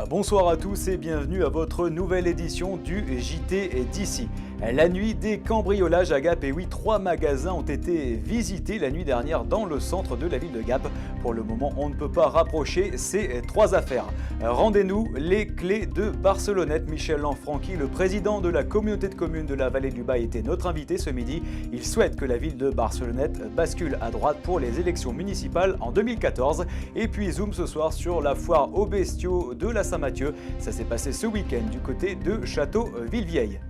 Bonsoir à tous et bienvenue à votre nouvelle édition du JT d'ici. La nuit des cambriolages à Gap, et oui, 3 magasins ont été visités la nuit dernière dans le centre de la ville de Gap. Pour le moment, on ne peut pas rapprocher ces 3 affaires. Rendez-nous les clés de Barcelonnette. Michel Lanfranchi, le président de la communauté de communes de la vallée du Bail, était notre invité ce midi. Il souhaite que la ville de Barcelonnette bascule à droite pour les élections municipales en 2014. Et puis zoom ce soir sur la foire aux bestiaux de la Saint-Mathieu. Ça s'est passé ce week-end du côté de Château-Villevieille.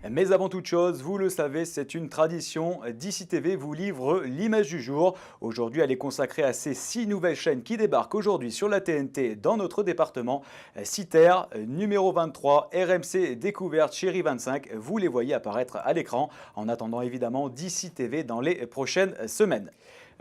Mais avant toute chose, vous le savez, c'est une tradition. d'ici TV vous livre l'image du jour. Aujourd'hui, elle est consacrée à ces 6 nouvelles chaînes qui débarquent aujourd'hui sur la TNT dans notre département. Citer, numéro 23, RMC Découverte, Chérie 25. Vous les voyez apparaître à l'écran. En attendant évidemment d'ici TV dans les prochaines semaines.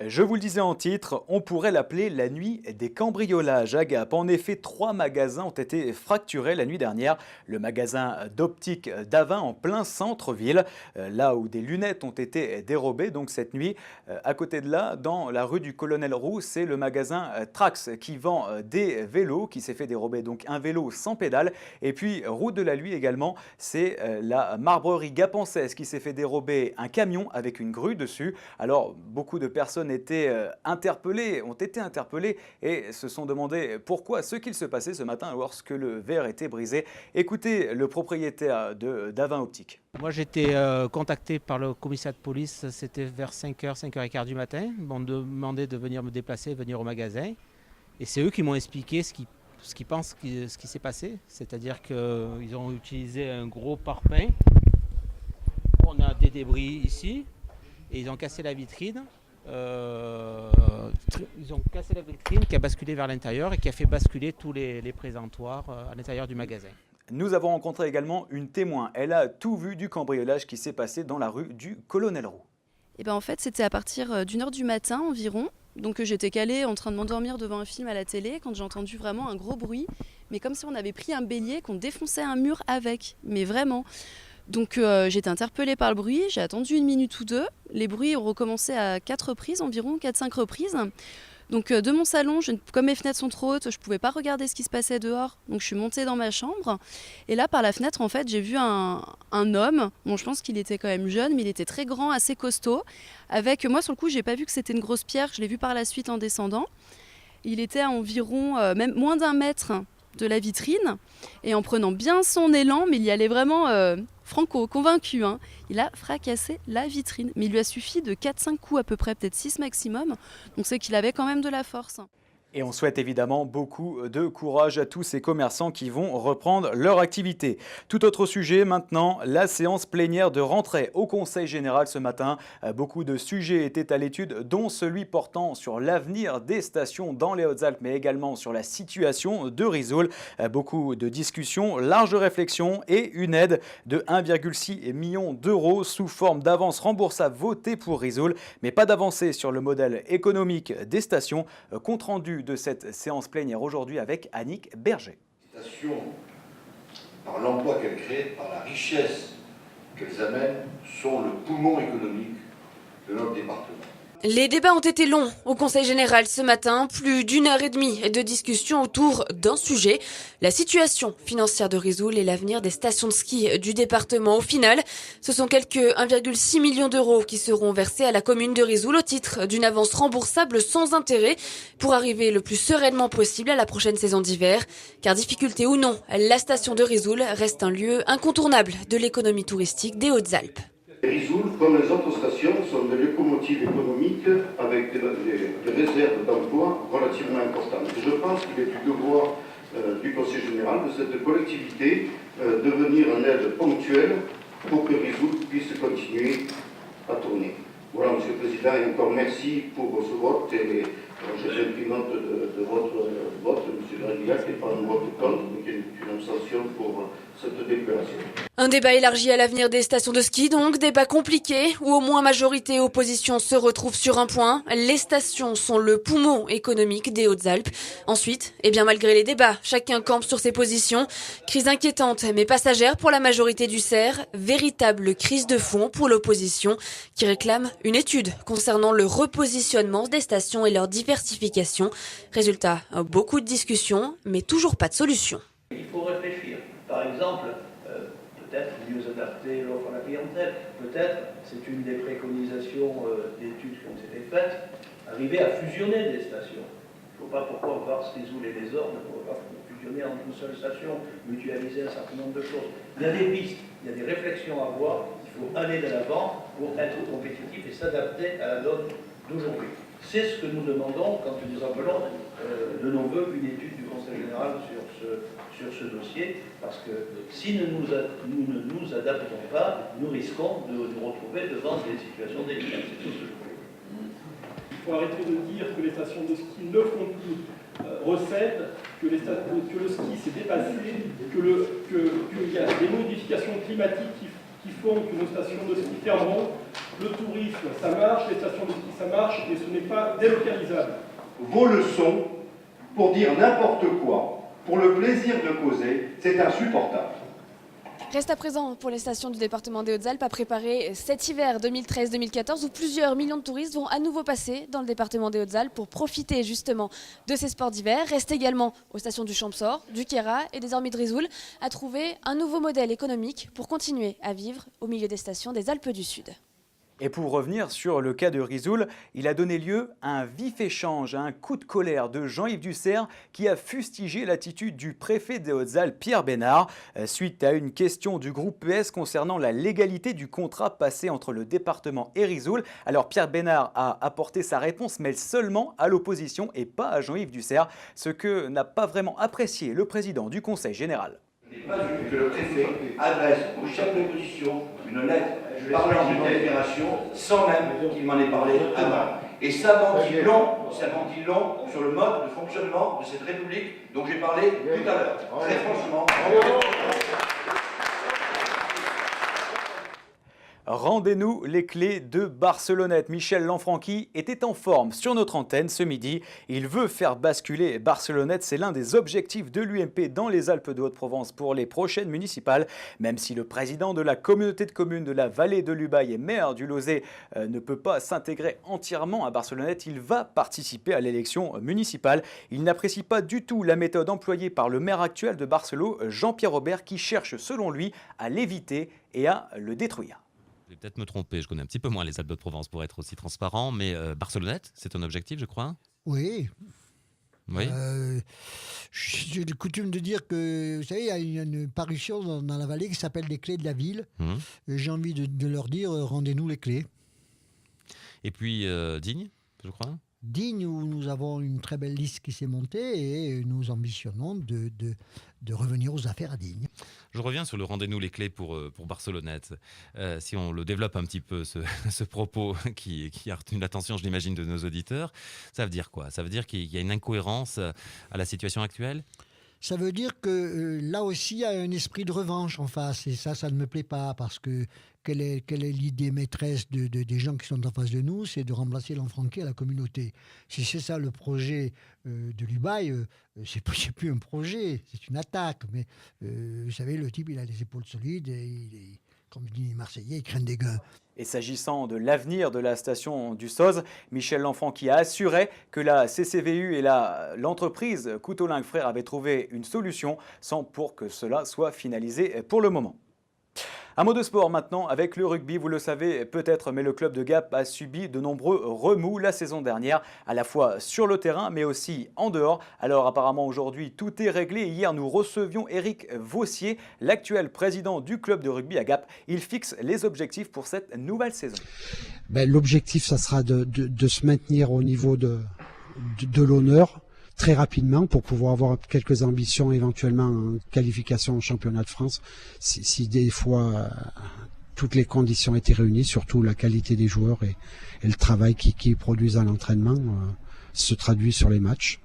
Je vous le disais en titre, on pourrait l'appeler la nuit des cambriolages à Gap. En effet, 3 magasins ont été fracturés la nuit dernière. Le magasin d'optique d'Avin en plein centre-ville, là où des lunettes ont été dérobées donc cette nuit. À côté de là, dans la rue du Colonel Roux, c'est le magasin Trax qui vend des vélos, qui s'est fait dérober donc un vélo sans pédale. Et puis, route de la Luye également, c'est la marbrerie gapençaise qui s'est fait dérober un camion avec une grue dessus. Alors, beaucoup de personnes ont été interpellés et se sont demandé pourquoi, ce qu'il se passait ce matin lorsque le verre était brisé. Écoutez le propriétaire d'Avin Optique. Moi j'étais contacté par le commissariat de police, c'était vers 5h, 5h15 du matin. Ils m'ont demandé de venir me déplacer, venir au magasin. Et c'est eux qui m'ont expliqué ce qu'ils pensent ce qui s'est passé. C'est-à-dire qu'ils ont utilisé un gros parpaing. On a des débris ici et ils ont cassé la vitrine. Ils ont cassé la vitrine qui a basculé vers l'intérieur et qui a fait basculer tous les présentoirs à l'intérieur du magasin. Nous avons rencontré également une témoin. Elle a tout vu du cambriolage qui s'est passé dans la rue du Colonel Roux. En fait, c'était à partir d'1h du matin environ. Donc j'étais calée en train de m'endormir devant un film à la télé quand j'ai entendu vraiment un gros bruit. Mais comme si on avait pris un bélier, qu'on défonçait un mur avec. Mais vraiment. Donc j'ai été interpellée par le bruit, j'ai attendu 1 minute ou 2. Les bruits ont recommencé à 4 reprises environ, 4-5 reprises. Donc de mon salon, comme mes fenêtres sont trop hautes, je ne pouvais pas regarder ce qui se passait dehors. Donc je suis montée dans ma chambre. Et là, par la fenêtre, en fait, j'ai vu un homme. Bon, je pense qu'il était quand même jeune, mais il était très grand, assez costaud. Avec moi, sur le coup, je n'ai pas vu que c'était une grosse pierre. Je l'ai vu par la suite en descendant. Il était à environ même moins d'1 mètre de la vitrine. Et en prenant bien son élan, mais il y allait vraiment... Franco, convaincu, hein. Il a fracassé la vitrine. Mais il lui a suffi de 4-5 coups à peu près, peut-être 6 maximum. Donc c'est qu'il avait quand même de la force. Et on souhaite évidemment beaucoup de courage à tous ces commerçants qui vont reprendre leur activité. Tout autre sujet maintenant, la séance plénière de rentrée au Conseil général ce matin. Beaucoup de sujets étaient à l'étude, dont celui portant sur l'avenir des stations dans les Hautes-Alpes, mais également sur la situation de Risoul. Beaucoup de discussions, large réflexion et une aide de 1,6 million d'euros sous forme d'avance remboursable votée pour Risoul, mais pas d'avancée sur le modèle économique des stations. Compte rendu de cette séance plénière aujourd'hui avec Annick Berger. Les stations, par l'emploi qu'elles créent, par la richesse qu'elles amènent, sont le poumon économique de notre département. Les débats ont été longs au Conseil général ce matin, plus d'1h30 de discussion autour d'un sujet, la situation financière de Risoul et l'avenir des stations de ski du département. Au final, ce sont quelques 1,6 million d'euros qui seront versés à la commune de Risoul au titre d'une avance remboursable sans intérêt pour arriver le plus sereinement possible à la prochaine saison d'hiver. Car difficulté ou non, la station de Risoul reste un lieu incontournable de l'économie touristique des Hautes-Alpes. Risoul, comme les autres stations, sont des locomotives économiques avec des réserves d'emploi relativement importantes. Je pense qu'il est du devoir du Conseil général de cette collectivité de venir en aide ponctuelle pour que Risoul puisse continuer à tourner. Voilà, Monsieur le Président, et encore merci pour ce vote. Et je fais pris note de votre vote, Monsieur Gréguillac, qui n'est pas un vote contre, mais qui est une abstention pour cette déclaration. Un débat élargi à l'avenir des stations de ski, donc débat compliqué, où au moins majorité et opposition se retrouvent sur un point. Les stations sont le poumon économique des Hautes-Alpes. Ensuite, malgré les débats, chacun campe sur ses positions. Crise inquiétante mais passagère pour la majorité du CER. Véritable crise de fond pour l'opposition qui réclame une étude concernant le repositionnement des stations et leur diversification. Résultat, beaucoup de discussions mais toujours pas de solution. Il faut réfléchir. Par exemple, peut-être mieux adapter l'offre à la clientèle. Peut-être, c'est une des préconisations d'études qui ont été faites, arriver à fusionner des stations. Il ne faut pas pourquoi Vars-Risoul et les Ornes ne pourraient pas fusionner en une seule station, mutualiser un certain nombre de choses. Il y a des pistes, il y a des réflexions à avoir. Il faut aller de l'avant pour être compétitif et s'adapter à la donne d'aujourd'hui. C'est ce que nous demandons quand nous appelons de nos voeux une étude du Conseil général sur ce dossier, parce que si nous ne nous adaptons pas, nous risquons de nous retrouver devant des situations délicates. C'est tout ce que je voulais. Il faut arrêter de dire que les stations de ski ne font plus recette, que le ski s'est dépassé, qu'il y a des modifications climatiques qui font que nos stations de ski fermeront. Le tourisme, ça marche, les stations de ski, ça marche, et ce n'est pas délocalisable. Vos leçons, pour dire n'importe quoi, pour le plaisir de causer, c'est insupportable. Reste à présent pour les stations du département des Hautes-Alpes à préparer cet hiver 2013-2014 où plusieurs millions de touristes vont à nouveau passer dans le département des Hautes-Alpes pour profiter justement de ces sports d'hiver. Reste également aux stations du Champsaur, du Queyras et désormais de Risoul à trouver un nouveau modèle économique pour continuer à vivre au milieu des stations des Alpes du Sud. Et pour revenir sur le cas de Risoul, il a donné lieu à un vif échange, à un coup de colère de Jean-Yves Dussert qui a fustigé l'attitude du préfet des Hautes-Alpes, Pierre Bénard, suite à une question du groupe PS concernant la légalité du contrat passé entre le département et Risoul. Alors Pierre Bénard a apporté sa réponse, mais seulement à l'opposition et pas à Jean-Yves Dussert, ce que n'a pas vraiment apprécié le président du Conseil général. Je n'ai pas vu que le préfet adresse au chef de l'opposition une lettre parlant d'une délibération sans même qu'il m'en ait parlé avant. Et ça m'en dit long sur le mode de fonctionnement de cette République dont j'ai parlé tout à l'heure. Très franchement. Rendez-nous les clés de Barcelonnette. Michel Lanfranchi était en forme sur notre antenne ce midi. Il veut faire basculer Barcelonnette. C'est l'un des objectifs de l'UMP dans les Alpes de Haute-Provence pour les prochaines municipales. Même si le président de la communauté de communes de la vallée de l'Ubaye et maire du Lauzet ne peut pas s'intégrer entièrement à Barcelonnette, il va participer à l'élection municipale. Il n'apprécie pas du tout la méthode employée par le maire actuel de Barcelone, Jean-Pierre Aubert, qui cherche selon lui à l'éviter et à le détruire. Je vais peut-être me tromper, je connais un petit peu moins les Alpes de Provence pour être aussi transparent, mais Barcelonnette, c'est un objectif, je crois. Oui. Oui. J'ai coutume de dire que, vous savez, il y a une parution dans la vallée qui s'appelle Les clés de la ville. J'ai envie de leur dire, rendez-nous les clés. Et puis, Digne, je crois. Digne, où nous avons une très belle liste qui s'est montée et nous ambitionnons de revenir aux affaires à Digne. Je reviens sur le rendez-nous les clés pour Barcelonnette. Si on le développe un petit peu, ce propos qui a retenu l'attention, je l'imagine, de nos auditeurs, ça veut dire quoi? Ça veut dire qu'il y a une incohérence à la situation actuelle? Ça veut dire que là aussi, il y a un esprit de revanche en face. Et ça ne me plaît pas parce que quelle est l'idée maîtresse des gens qui sont en face de nous? C'est de remplacer Lanfranchi à la communauté. Si c'est ça le projet de l'Ubaye, c'est plus un projet, c'est une attaque. Mais vous savez, le type, il a les épaules solides et comme dit les Marseillais, il craint des gains. Et s'agissant de l'avenir de la station du Soz, Michel Lanfranchi a assuré que la CCVU et l'entreprise Couteau-Lingue Frères avaient trouvé une solution sans pour que cela soit finalisé pour le moment. Un mot de sport maintenant avec le rugby, vous le savez peut-être, mais le club de Gap a subi de nombreux remous la saison dernière, à la fois sur le terrain mais aussi en dehors. Alors apparemment aujourd'hui tout est réglé. Hier nous recevions Éric Vaussier, l'actuel président du club de rugby à Gap. Il fixe les objectifs pour cette nouvelle saison. L'objectif, ça sera de se maintenir au niveau de l'honneur très rapidement pour pouvoir avoir quelques ambitions éventuellement en qualification au championnat de France si des fois toutes les conditions étaient réunies, surtout la qualité des joueurs et le travail qu'ils produisent à l'entraînement se traduit sur les matchs.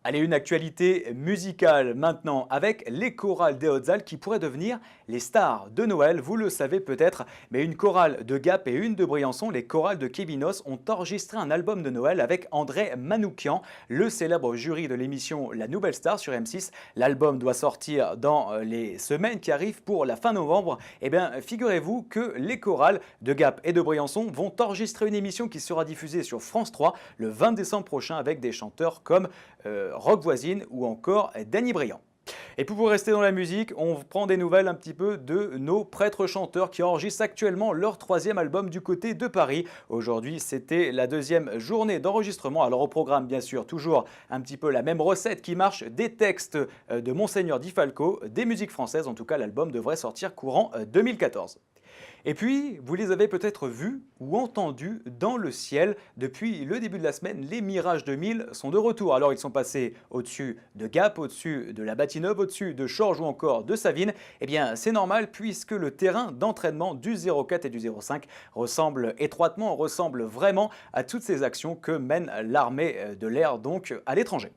Allez, une actualité musicale maintenant avec les chorales des Hautes-Alpes qui pourraient devenir les stars de Noël. Vous le savez peut-être, mais une chorale de Gap et une de Briançon, les chorales de Kévinos, ont enregistré un album de Noël avec André Manoukian, le célèbre jury de l'émission La Nouvelle Star sur M6. L'album doit sortir dans les semaines qui arrivent pour la fin novembre. Eh bien, figurez-vous que les chorales de Gap et de Briançon vont enregistrer une émission qui sera diffusée sur France 3 le 20 décembre prochain avec des chanteurs comme Rock Voisine ou encore Danny Briand. Et puis pour rester dans la musique, on prend des nouvelles un petit peu de nos prêtres chanteurs qui enregistrent actuellement leur 3e album du côté de Paris. Aujourd'hui, c'était la 2e journée d'enregistrement. Alors au programme, bien sûr, toujours un petit peu la même recette qui marche, des textes de Monseigneur Di Falco, des musiques françaises. En tout cas, l'album devrait sortir courant 2014. Et puis, vous les avez peut-être vus ou entendus dans le ciel. Depuis le début de la semaine, les Mirages 2000 sont de retour. Alors, ils sont passés au-dessus de Gap, au-dessus de la Batineuse, au-dessus de Chorges ou encore de Savines. Eh bien, c'est normal puisque le terrain d'entraînement du 04 et du 05 ressemble vraiment à toutes ces actions que mène l'armée de l'air, donc à l'étranger.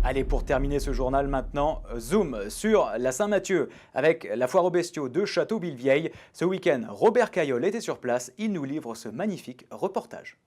Allez, pour terminer ce journal maintenant, zoom sur la Saint-Mathieu avec la foire aux bestiaux de Château-Villevieille. Ce week-end, Robert Caillol était sur place. Il nous livre ce magnifique reportage.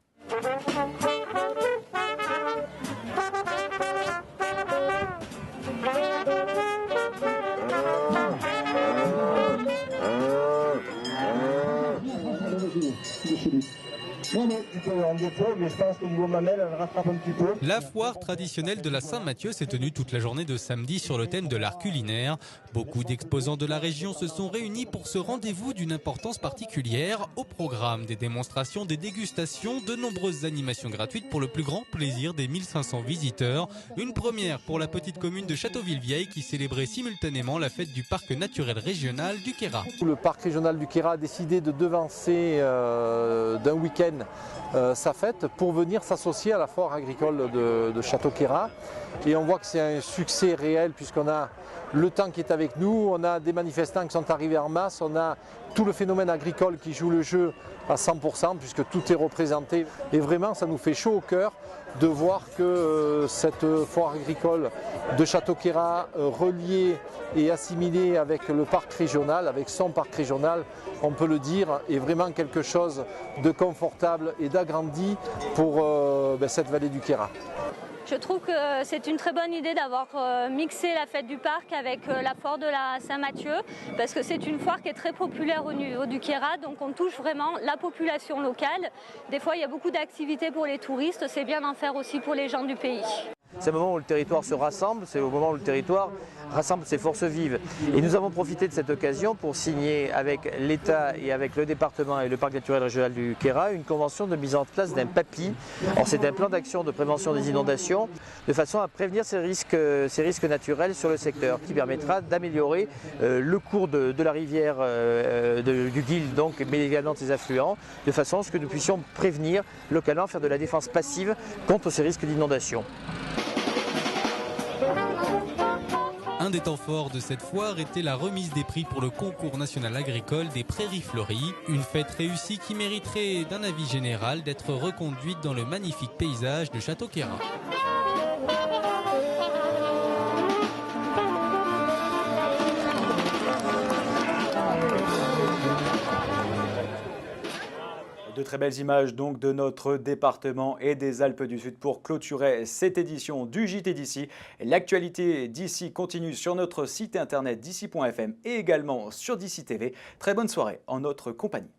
La foire traditionnelle de la Saint-Mathieu s'est tenue toute la journée de samedi sur le thème de l'art culinaire. Beaucoup d'exposants de la région se sont réunis pour ce rendez-vous d'une importance particulière. Au programme, des démonstrations, des dégustations, de nombreuses animations gratuites pour le plus grand plaisir des 1500 visiteurs. Une première pour la petite commune de Château-Villevieille qui célébrait simultanément la fête du parc naturel régional du Queyras. Le parc régional du Queyras a décidé de devancer d'un week-end sa fête pour venir s'associer à la foire agricole de Château-Queyras. Et on voit que c'est un succès réel puisqu'on a le temps qui est avec nous, on a des manifestants qui sont arrivés en masse, on a tout le phénomène agricole qui joue le jeu à 100% puisque tout est représenté. Et vraiment, ça nous fait chaud au cœur de voir que cette foire agricole de Château-Queyras reliée et assimilée avec le parc régional, avec son parc régional, on peut le dire, est vraiment quelque chose de confortable et d'agrandi pour cette vallée du Queyras. Je trouve que c'est une très bonne idée d'avoir mixé la fête du parc avec la foire de la Saint-Mathieu parce que c'est une foire qui est très populaire au niveau du Queyras, donc on touche vraiment la population locale. Des fois il y a beaucoup d'activités pour les touristes, c'est bien d'en faire aussi pour les gens du pays. C'est le moment où le territoire se rassemble, c'est au moment où le territoire rassemble ses forces vives. Et nous avons profité de cette occasion pour signer avec l'État et avec le département et le parc naturel régional du Queyras une convention de mise en place d'un PAPI. Or, c'est un plan d'action de prévention des inondations de façon à prévenir ces risques naturels sur le secteur qui permettra d'améliorer le cours de la rivière du Guil, donc, mais également de ses affluents, de façon à ce que nous puissions prévenir localement, faire de la défense passive contre ces risques d'inondation. Un des temps forts de cette foire était la remise des prix pour le concours national agricole des Prairies Fleuries. Une fête réussie qui mériterait d'un avis général d'être reconduite dans le magnifique paysage de Château-Queyras. De très belles images donc de notre département et des Alpes du Sud pour clôturer cette édition du JT d'ici. L'actualité d'ici continue sur notre site internet d'ici.fm et également sur d'ici TV. Très bonne soirée en notre compagnie.